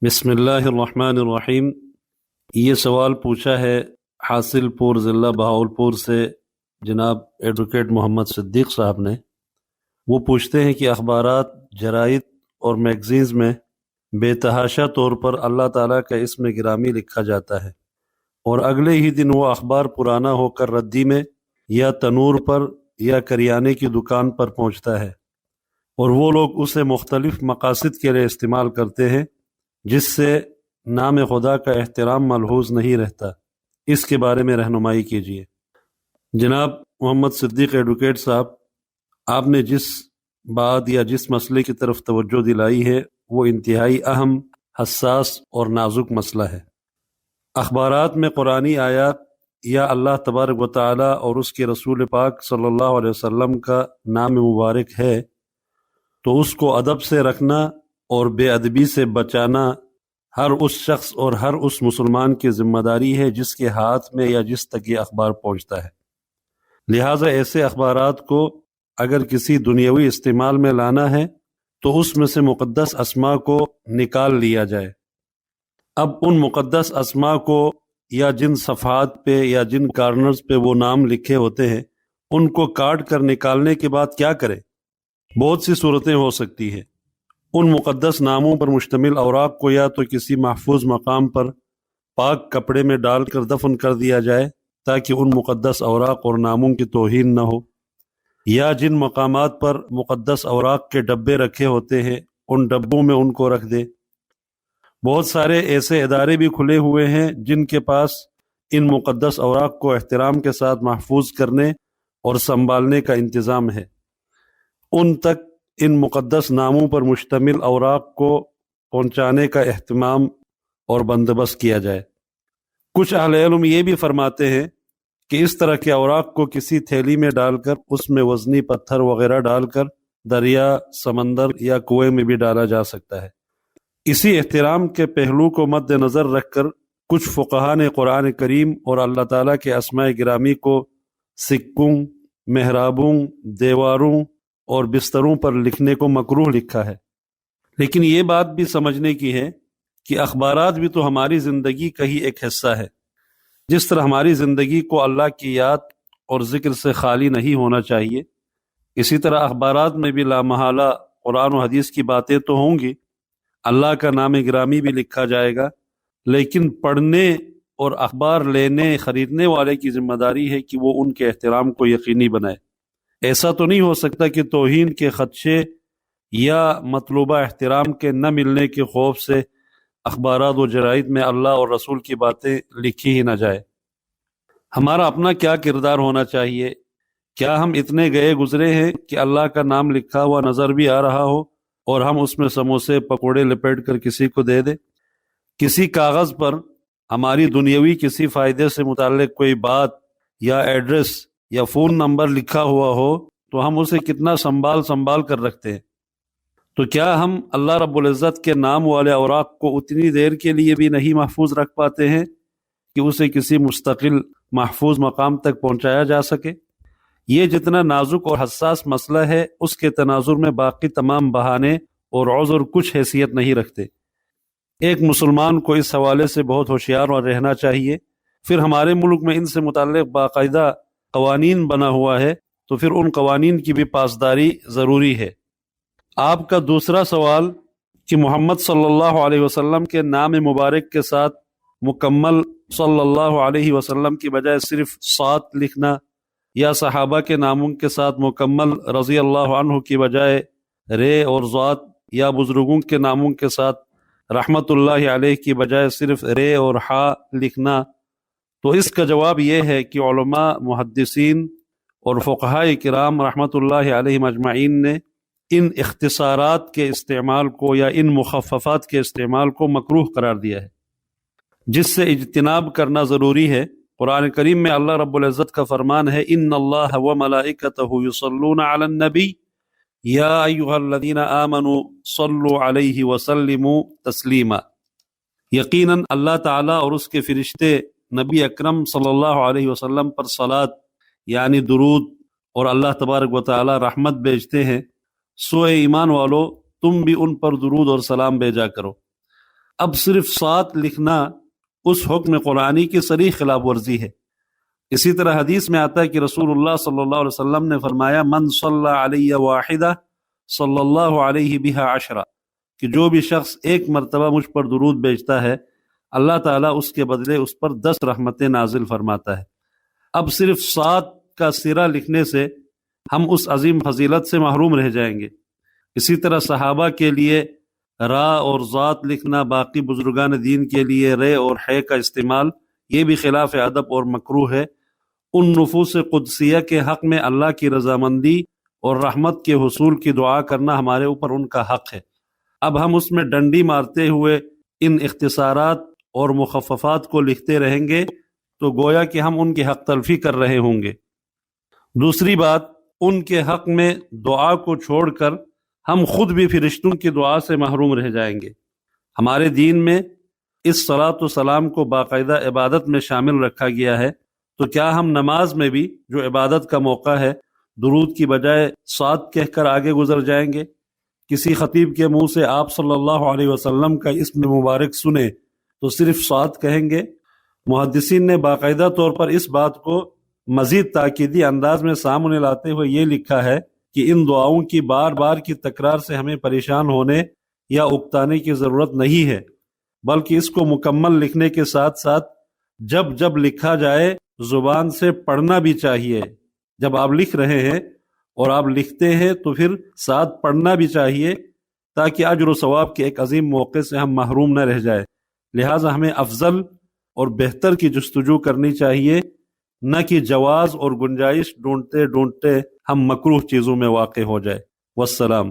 بسم اللہ الرحمن الرحیم۔ یہ سوال پوچھا ہے حاصل پور ضلع بہاولپور سے جناب ایڈوکیٹ محمد صدیق صاحب نے۔ وہ پوچھتے ہیں کہ اخبارات، جرائد اور میگزینز میں بے تحاشا طور پر اللہ تعالیٰ کا اسم گرامی لکھا جاتا ہے، اور اگلے ہی دن وہ اخبار پرانا ہو کر ردی میں یا تنور پر یا کریانے کی دکان پر پہنچتا ہے، اور وہ لوگ اسے مختلف مقاصد کے لیے استعمال کرتے ہیں جس سے نام خدا کا احترام ملحوظ نہیں رہتا۔ اس کے بارے میں رہنمائی کیجیے۔ جناب محمد صدیق ایڈوکیٹ صاحب، آپ نے جس بات یا جس مسئلے کی طرف توجہ دلائی ہے وہ انتہائی اہم، حساس اور نازک مسئلہ ہے۔ اخبارات میں قرآنی آیات یا اللہ تبارک و تعالی اور اس کے رسول پاک صلی اللہ علیہ وسلم کا نام مبارک ہے تو اس کو ادب سے رکھنا اور بے ادبی سے بچانا ہر اس شخص اور ہر اس مسلمان کی ذمہ داری ہے جس کے ہاتھ میں یا جس تک یہ اخبار پہنچتا ہے۔ لہٰذا ایسے اخبارات کو اگر کسی دنیاوی استعمال میں لانا ہے تو اس میں سے مقدس اسماء کو نکال لیا جائے۔ اب ان مقدس اسماء کو یا جن صفحات پہ یا جن کارنرز پہ وہ نام لکھے ہوتے ہیں ان کو کاٹ کر نکالنے کے بعد کیا کرے؟ بہت سی صورتیں ہو سکتی ہیں۔ ان مقدس ناموں پر مشتمل اوراق کو یا تو کسی محفوظ مقام پر پاک کپڑے میں ڈال کر دفن کر دیا جائے تاکہ ان مقدس اوراق اور ناموں کی توہین نہ ہو، یا جن مقامات پر مقدس اوراق کے ڈبے رکھے ہوتے ہیں ان ڈبوں میں ان کو رکھ دے۔ بہت سارے ایسے ادارے بھی کھلے ہوئے ہیں جن کے پاس ان مقدس اوراق کو احترام کے ساتھ محفوظ کرنے اور سنبھالنے کا انتظام ہے۔ ان تک ان مقدس ناموں پر مشتمل اوراق کو پہنچانے کا اہتمام اور بندوبست کیا جائے۔ کچھ اہل علم یہ بھی فرماتے ہیں کہ اس طرح کے اوراق کو کسی تھیلی میں ڈال کر اس میں وزنی پتھر وغیرہ ڈال کر دریا، سمندر یا کنویں میں بھی ڈالا جا سکتا ہے۔ اسی احترام کے پہلو کو مد نظر رکھ کر کچھ فقہا نے قرآن کریم اور اللہ تعالیٰ کے اسماء گرامی کو سکوں، محرابوں، دیواروں اور بستروں پر لکھنے کو مکروہ لکھا ہے۔ لیکن یہ بات بھی سمجھنے کی ہے کہ اخبارات بھی تو ہماری زندگی کا ہی ایک حصہ ہے۔ جس طرح ہماری زندگی کو اللہ کی یاد اور ذکر سے خالی نہیں ہونا چاہیے، اسی طرح اخبارات میں بھی لامحالہ قرآن و حدیث کی باتیں تو ہوں گی، اللہ کا نام گرامی بھی لکھا جائے گا، لیکن پڑھنے اور اخبار لینے خریدنے والے کی ذمہ داری ہے کہ وہ ان کے احترام کو یقینی بنائے۔ ایسا تو نہیں ہو سکتا کہ توہین کے خدشے یا مطلوبہ احترام کے نہ ملنے کے خوف سے اخبارات و جرائد میں اللہ اور رسول کی باتیں لکھی ہی نہ جائے۔ ہمارا اپنا کیا کردار ہونا چاہیے؟ کیا ہم اتنے گئے گزرے ہیں کہ اللہ کا نام لکھا ہوا نظر بھی آ رہا ہو اور ہم اس میں سموسے پکوڑے لپیٹ کر کسی کو دے دیں؟ کسی کاغذ پر ہماری دنیاوی کسی فائدے سے متعلق کوئی بات یا ایڈریس یا فون نمبر لکھا ہوا ہو تو ہم اسے کتنا سنبھال کر رکھتے ہیں۔ تو کیا ہم اللہ رب العزت کے نام والے اوراق کو اتنی دیر کے لیے بھی نہیں محفوظ رکھ پاتے ہیں کہ اسے کسی مستقل محفوظ مقام تک پہنچایا جا سکے؟ یہ جتنا نازک اور حساس مسئلہ ہے اس کے تناظر میں باقی تمام بہانے اور عذر کچھ حیثیت نہیں رکھتے۔ ایک مسلمان کو اس حوالے سے بہت ہوشیار اور رہنا چاہیے۔ پھر ہمارے ملک میں ان سے متعلق باقاعدہ قوانین بنا ہوا ہے تو پھر ان قوانین کی بھی پاسداری ضروری ہے۔ آپ کا دوسرا سوال کہ محمد صلی اللہ علیہ وسلم کے نام مبارک کے ساتھ مکمل صلی اللہ علیہ وسلم کی بجائے صرف صاد لکھنا، یا صحابہ کے ناموں کے ساتھ مکمل رضی اللہ عنہ کی بجائے رے اور ضاد، یا بزرگوں کے ناموں کے ساتھ رحمت اللہ علیہ کی بجائے صرف رے اور حا لکھنا، تو اس کا جواب یہ ہے کہ علماء، محدثین اور فقہاء کرام رحمت اللہ علیہ مجمعین نے ان اختصارات کے استعمال کو یا ان مخففات کے استعمال کو مکروہ قرار دیا ہے، جس سے اجتناب کرنا ضروری ہے۔ قرآن کریم میں اللہ رب العزت کا فرمان ہے، ان اللہ وملائکتہ یصلون علی النبی یا ایھا الذین آمنوا صلوا علیہ وسلموا تسلیما۔ یقیناً اللہ تعالیٰ اور اس کے فرشتے نبی اکرم صلی اللہ علیہ وسلم پر صلاۃ یعنی درود اور اللہ تبارک و تعالی رحمت بھیجتے ہیں، سو اے ایمان والو تم بھی ان پر درود اور سلام بھیجا کرو۔ اب صرف 7 لکھنا اس حکم قرآنی کی صریح خلاف ورزی ہے۔ اسی طرح حدیث میں آتا ہے کہ رسول اللہ صلی اللہ علیہ وسلم نے فرمایا من صلی علی واحدہ صلی اللہ علیہ بہا عشرہ، کہ جو بھی شخص ایک مرتبہ مجھ پر درود بھیجتا ہے اللہ تعالیٰ اس کے بدلے اس پر 10 رحمتیں نازل فرماتا ہے۔ اب صرف 7 کا سیرہ لکھنے سے ہم اس عظیم فضیلت سے محروم رہ جائیں گے۔ اسی طرح صحابہ کے لیے را اور ذات لکھنا، باقی بزرگان دین کے لیے رے اور ہے کا استعمال، یہ بھی خلاف ادب اور مکروہ ہے۔ ان نفوس قدسیہ کے حق میں اللہ کی رضامندی اور رحمت کے حصول کی دعا کرنا ہمارے اوپر ان کا حق ہے۔ اب ہم اس میں ڈنڈی مارتے ہوئے ان اختصارات اور مخففات کو لکھتے رہیں گے تو گویا کہ ہم ان کی حق تلفی کر رہے ہوں گے۔ دوسری بات، ان کے حق میں دعا کو چھوڑ کر ہم خود بھی فرشتوں کی دعا سے محروم رہ جائیں گے۔ ہمارے دین میں اس صلاۃ و سلام کو باقاعدہ عبادت میں شامل رکھا گیا ہے، تو کیا ہم نماز میں بھی جو عبادت کا موقع ہے درود کی بجائے 7 کہہ کر آگے گزر جائیں گے؟ کسی خطیب کے منہ سے آپ صلی اللہ علیہ وسلم کا اسم مبارک سنیں تو صرف 7 کہیں گے؟ محدثین نے باقاعدہ طور پر اس بات کو مزید تاکیدی انداز میں سامنے لاتے ہوئے یہ لکھا ہے کہ ان دعاؤں کی بار بار کی تکرار سے ہمیں پریشان ہونے یا اکتانے کی ضرورت نہیں ہے، بلکہ اس کو مکمل لکھنے کے ساتھ ساتھ جب جب لکھا جائے زبان سے پڑھنا بھی چاہیے۔ جب آپ لکھ رہے ہیں اور آپ لکھتے ہیں تو پھر ساتھ پڑھنا بھی چاہیے، تاکہ اجر و ثواب کے ایک عظیم موقع سے ہم محروم نہ رہ جائے۔ لہٰذا ہمیں افضل اور بہتر کی جستجو کرنی چاہیے، نہ کہ جواز اور گنجائش ڈھونڈتے ڈھونڈتے ہم مکروہ چیزوں میں واقع ہو جائے۔ والسلام۔